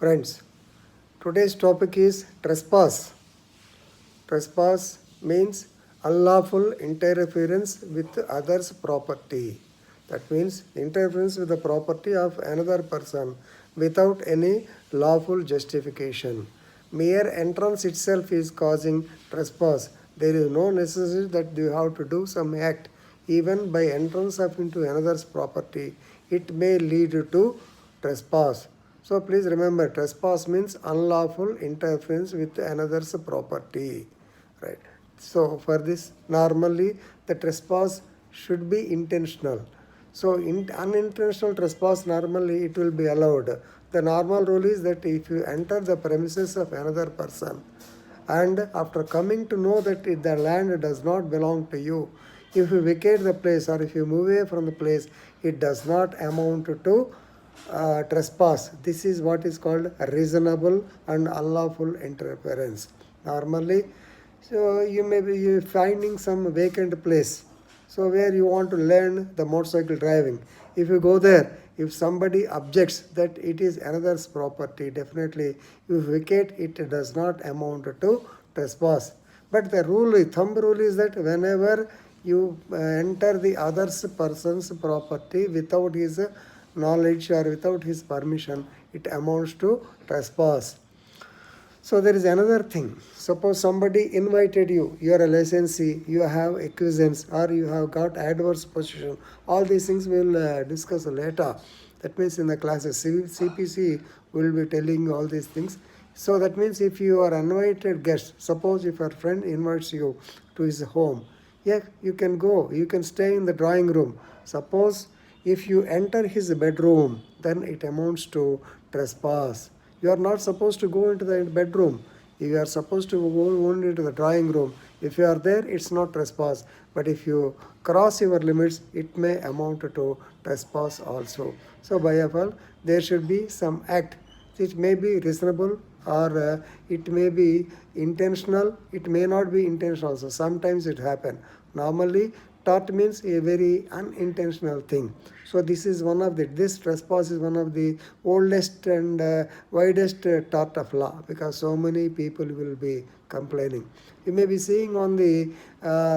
Friends, today's topic is trespass. Trespass means unlawful interference with others' property. That means interference with the property of another person without any lawful justification. Mere entrance itself is causing trespass. There is no necessity that you have to do some act. Even by entrance of into another's property, it may lead to trespass. So please remember, trespass means unlawful interference with another's property. Right. So for this, normally the trespass should be intentional. So in unintentional trespass, normally it will be allowed. The normal rule is that if you enter the premises of another person and after coming to know that the land does not belong to you, if you vacate the place or if you move away from the place, it does not amount to trespass. This is what is called reasonable and unlawful interference. Normally, so you may be finding some vacant place. So where you want to learn the motorcycle driving. If you go there, if somebody objects that it is another's property, definitely if you vacate, it does not amount to trespass. But the thumb rule is that whenever you enter the other person's property without his knowledge or without his permission, it amounts to trespass. So there is another thing. Suppose somebody invited you, you are a licensee, you have acquiescence or you have got adverse possession. All these things we will discuss later. That means in the classes, CPC will be telling you all these things. So that means if you are an invited guest, suppose if your friend invites you to his home, yeah, you can go, you can stay in the drawing room. Suppose if you enter his bedroom, then it amounts to trespass. You are not supposed to go into the bedroom. You are supposed to go only into the drawing room. If you are there, it's not trespass. But if you cross your limits, it may amount to trespass also. So by all, there should be some act. It may be reasonable or it may be intentional. It may not be intentional. So sometimes it happens. Normally, tort means a very unintentional thing. So this trespass is one of the oldest and widest tort of law because so many people will be complaining. You may be seeing on the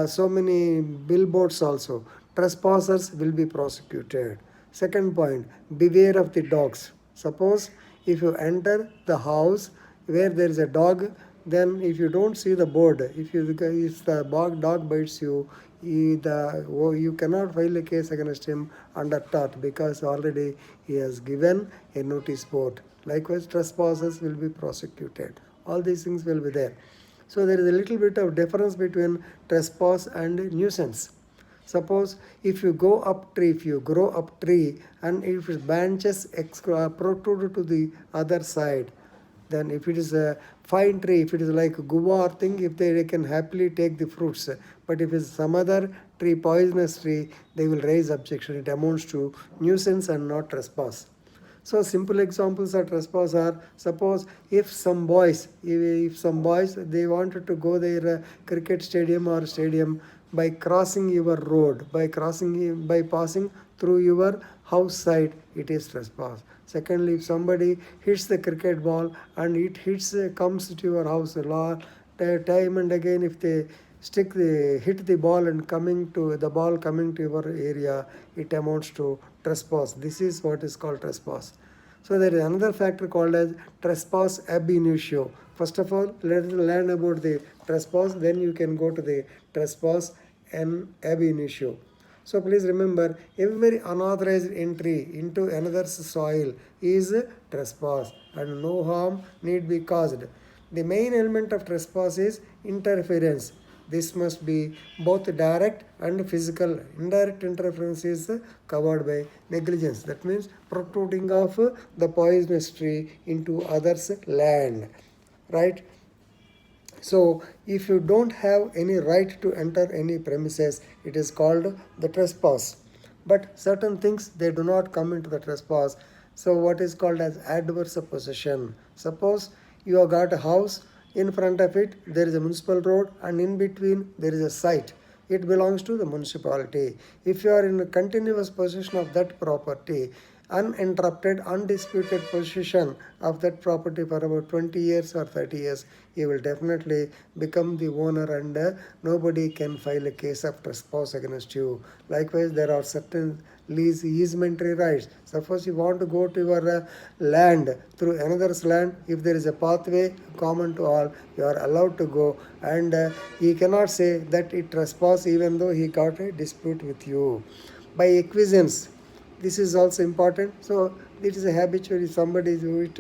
so many billboards also, trespassers will be prosecuted. Second point, beware of the dogs. Suppose if you enter the house where there is a dog, then if you don't see the board, if the dog bites you, you cannot file a case against him under tort because already he has given a notice board. Likewise, trespassers will be prosecuted. All these things will be there. So there is a little bit of difference between trespass and nuisance. Suppose if you grow up tree and if its branches protrude to the other side, then if it is a fine tree, if it is like guava or thing, if they can happily take the fruits. But if it's some other tree, poisonous tree, they will raise objection. It amounts to nuisance and not trespass. So simple examples of trespass are, suppose if some boys they wanted to go their cricket stadium or stadium by crossing your road, by passing through your house side, it is trespass. Secondly, if somebody hits the cricket ball and it comes to your house a lot, time and again, if they hit the ball and coming to your area, it amounts to trespass. This is what is called trespass. So there is another factor called as trespass ab initio. First of all, let us learn about the trespass, then you can go to the trespass and ab initio. So please remember, every unauthorized entry into another's soil is trespass and no harm need be caused. The main element of trespass is interference. This must be both direct and physical. Indirect interference is covered by negligence. That means protruding of the poisonous tree into others' land. Right? So if you don't have any right to enter any premises, it is called the trespass. But certain things, they do not come into the trespass. So what is called as adverse possession. Suppose you have got a house, in front of it there is a municipal road and in between there is a site. It belongs to the municipality. If you are in continuous possession of that property uninterrupted, undisputed possession of that property for about 20 years or 30 years, he will definitely become the owner, and nobody can file a case of trespass against you. Likewise, there are certain lease easementary rights. Suppose you want to go to your land through another's land, if there is a pathway common to all, you are allowed to go, and he cannot say that it trespass even though he got a dispute with you. By acquiescence, this is also important. So it is a habitual. If somebody do it,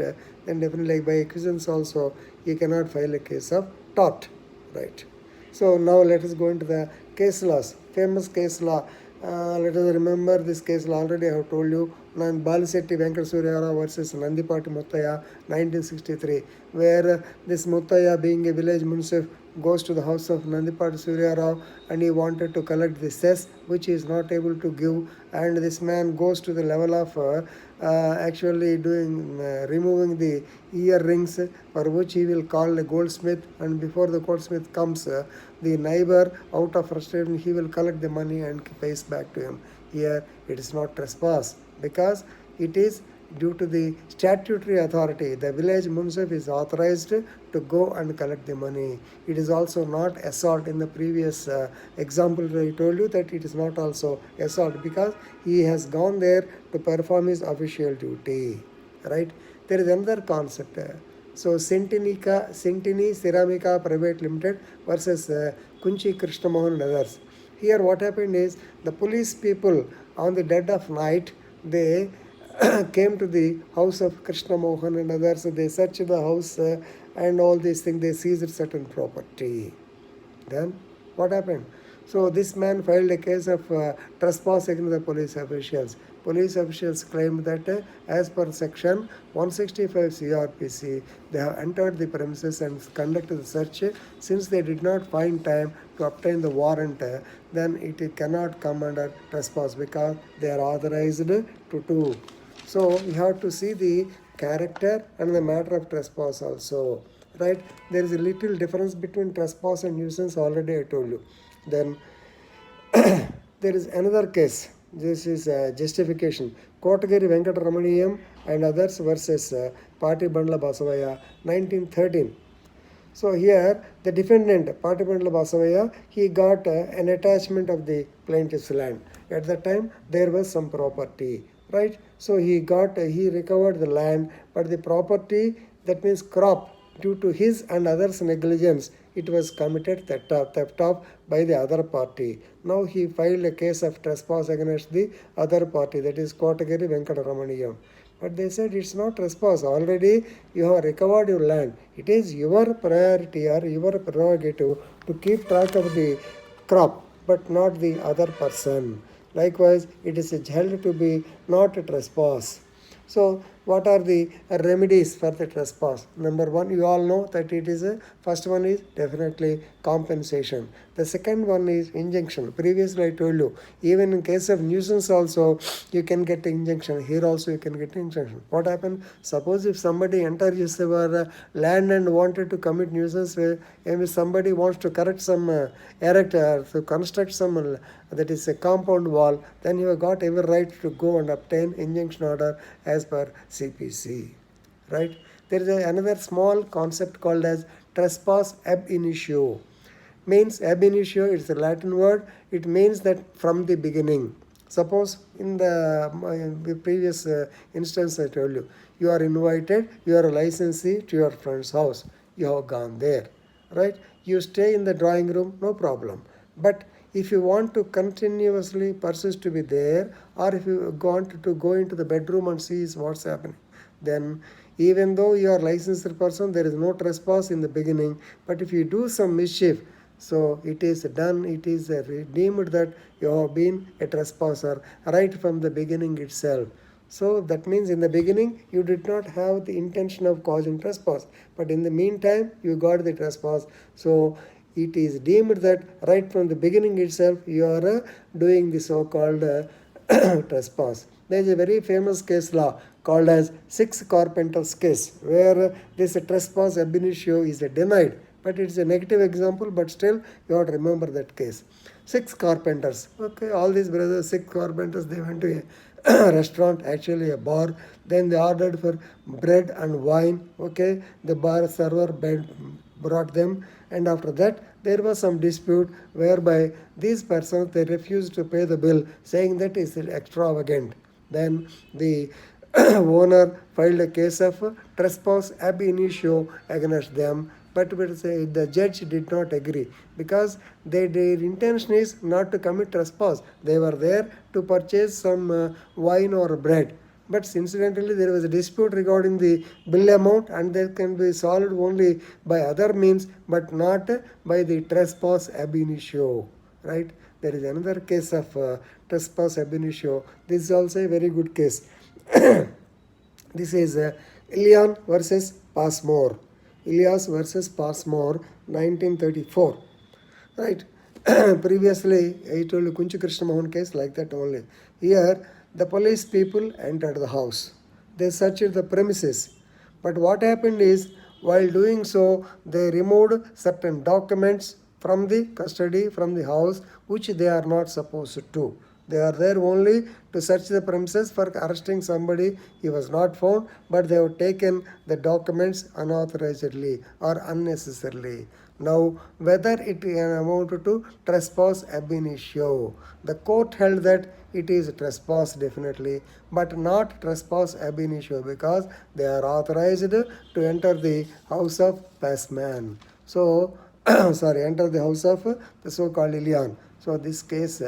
then definitely, like by acquiescence also, he cannot file a case of tort, right? So now let us go into the case laws. Famous case law. Let us remember this case law. Already I have told you. Balisetti Venkata Surya Rao versus Nandipati Muttaya, 1963, where this Muttaya, being a village municip, goes to the house of Nandipati Surya Rao, and he wanted to collect the cess which he is not able to give, and this man goes to the level of actually doing removing the earrings, for which he will call a goldsmith, and before the goldsmith comes, the neighbor, out of frustration, he will collect the money and pays back to him. Here it is not trespass, because it is due to the statutory authority. The village municip is authorized to go and collect the money. It is also not assault. In the previous example I told you that it is not also assault, because he has gone there to perform his official duty, right? There is another concept. So Centini Ceramica Private Limited versus Kunchi Krishna Mohan and others. Here what happened is, the police people on the dead of night, they came to the house of Krishna Mohan and others. They searched the house and all these things. They seized certain property. Then what happened? So this man filed a case of trespass against the police officials. Police officials claimed that as per section 165 CRPC, they have entered the premises and conducted the search. Since they did not find time to obtain the warrant, then it cannot come under trespass, because they are authorized to do. So we have to see the character and the matter of trespass also, right? There is a little difference between trespass and nuisance, already I told you. Then there is another case. This is justification. Kotagiri Venkata Ramaniyam and others versus Pati Bandla Basavaya, 1913. So here the defendant, Pati Bandla Basavaya, he got an attachment of the plaintiff's land. At that time there was some property, right? So he recovered the land, but the property, that means crop, due to his and others' negligence, it was committed theft of by the other party. Now he filed a case of trespass against the other party, that is Kotagiri Venkata Ramaniyam. But they said it's not trespass. Already you have recovered your land. It is your priority or your prerogative to keep track of the crop, but not the other person. Likewise, it is held to be not a trespass. So what are the remedies for the trespass? Number one, you all know that it is first one is definitely compensation. The second one is injunction. Previously I told you, even in case of nuisance also, you can get injunction. Here also you can get injunction. What happened? Suppose if somebody enters your land and wanted to commit nuisance, if somebody wants to correct some to construct some that is a compound wall, then you have got every right to go and obtain injunction order as per CPC, right? There is another small concept called as trespass ab initio. Means ab initio, it's a Latin word. It means that from the beginning. Suppose in the previous instance I told you, you are invited, you are a licensee to your friend's house. You have gone there, right? You stay in the drawing room, no problem. But if you want to continuously persist to be there, or if you want to go into the bedroom and see what's happening, then even though you are licensed person, there is no trespass in the beginning. But if you do some mischief, so it is done, it is deemed that you have been a trespasser right from the beginning itself. So that means in the beginning you did not have the intention of causing trespass, but in the meantime you got the trespass. So it is deemed that right from the beginning itself you are doing the so-called trespass. There is a very famous case law called as Six Carpenters case, where this trespass ab initio is denied. But it's a negative example, but still you have to remember that case. Six carpenters. Okay, all these brothers, six carpenters, they went to restaurant, actually a bar. Then they ordered for bread and wine. Okay, the bar server brought them, and after that there was some dispute whereby these persons they refused to pay the bill, saying that is extravagant. Then the owner filed a case of trespass ab initio against them, but the judge did not agree because their intention is not to commit trespass. They were there to purchase some wine or bread. But incidentally, there was a dispute regarding the bill amount, and that can be solved only by other means, but not by the trespass ab initio. Right? There is another case of trespass ab initio. This is also a very good case. This is Ilion versus Passmore. Ilias versus Passmore, 1934. Right? Previously, I told you Kunchi Krishna Mohan case like that only. Here, the police people entered the house. They searched the premises. But what happened is, while doing so, they removed certain documents from the custody, from the house, which they are not supposed to. They are there only to search the premises for arresting somebody. He was not found, but they have taken the documents unauthorizedly or unnecessarily. Now, whether it amounted to trespass ab initio, the court held that it is trespass definitely, but not trespass ab initio because they are authorized to enter the house of passman. So, enter the house of the so-called Ilion. So this case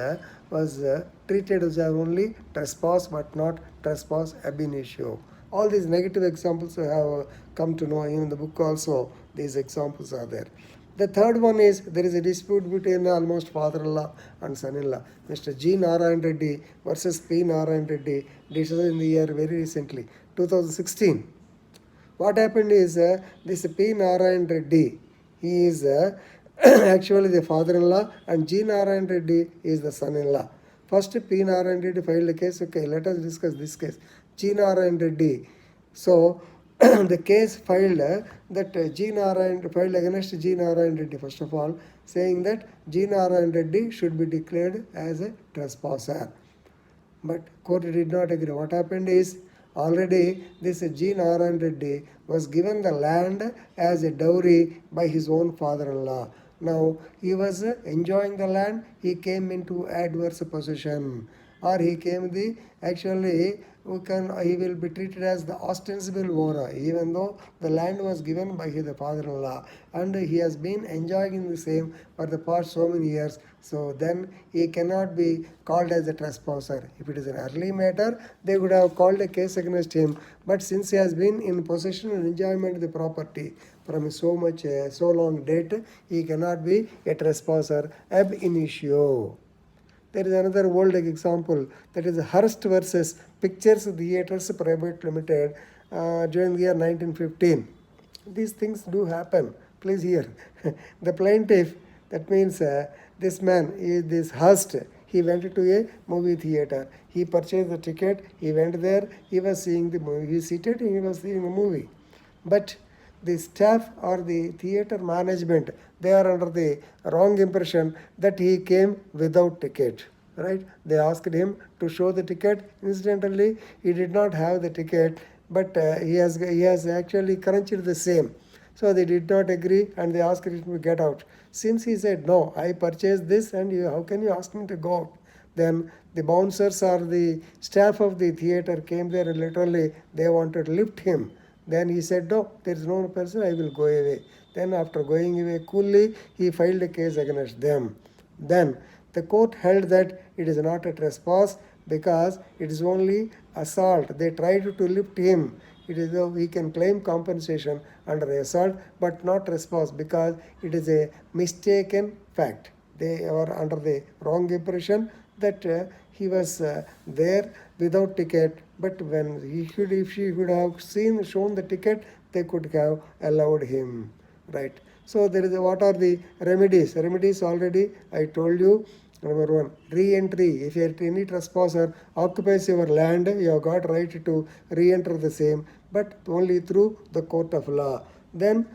was treated as only trespass but not trespass ab initio. All these negative examples we have come to know. Even in the book also these examples are there. The third one is there is a dispute between almost father-in-law and son-in-law. Mr. G. Narayan Reddy versus P. Narayan Reddy. This is in the year very recently, 2016. What happened is this P. Narayan Reddy, he is actually the father-in-law, and G. Narayan Reddy is the son-in-law. First, P. Narayan Reddy filed a case. Okay, let us discuss this case. G. Narayan Reddy. So, the case filed that G. Narayan filed against G. Narayan Reddy, first of all, saying that G. Narayan Reddy should be declared as a trespasser. But court did not agree. What happened is, already this G. Narayan Reddy was given the land as a dowry by his own father-in-law. Now he was enjoying the land, he came into adverse possession, or he came the actually he will be treated as the ostensible owner, even though the land was given by his father-in-law, and he has been enjoying the same for the past so many years. So then he cannot be called as a trespasser. If it is an early matter, they would have called a case against him. But since he has been in possession and enjoyment of the property from so long date, he cannot be a trespasser ab initio. There is another old example, that is Hearst versus Pictures Theatres Private Limited during the year 1915. These things do happen. Please hear. The plaintiff, that means this man, this Hearst, he went to a movie theater. He purchased the ticket. He went there. He was seeing the movie. He seated and he was seeing the movie. But the staff or the theater management, they are under the wrong impression that he came without ticket. Right? They asked him to show the ticket. Incidentally, he did not have the ticket, but he has actually crunched the same. So they did not agree and they asked him to get out. Since he said, no, I purchased this and how can you ask me to go out? Then the bouncers or the staff of the theater came there and literally they wanted to lift him. Then he said, no, there is no person, I will go away. Then after going away coolly, he filed a case against them. Then the court held that it is not a trespass because it is only assault. They tried to lift him. It is he can claim compensation under assault, but not trespass because it is a mistaken fact. They are under the wrong impression that he was there without ticket, but when if she would have shown the ticket, they could have allowed him. Right? So there is what are the remedies? Remedies already I told you. Number one, re-entry. If any trespasser occupies your land, you have got right to re-enter the same, but only through the court of law. Then,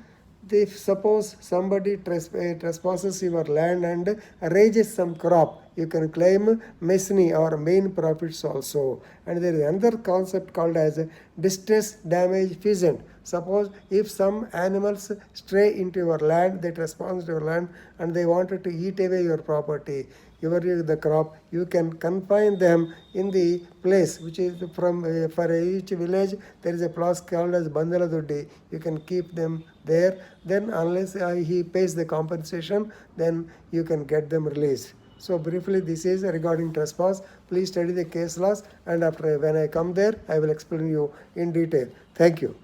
if suppose somebody trespasses your land and raises some crop, you can claim mesne or main profits also. And there is another concept called as distress damage pheasant. Suppose if some animals stray into your land, they trespass your land and they wanted to eat away your property, the crop, you can confine them in the place which is from for each village there is a place called as Bandaladuddi. You can keep them there. Then unless he pays the compensation, then you can get them released. So briefly, this is regarding trespass. Please study the case laws, and after when I come there, I will explain you in detail. Thank you.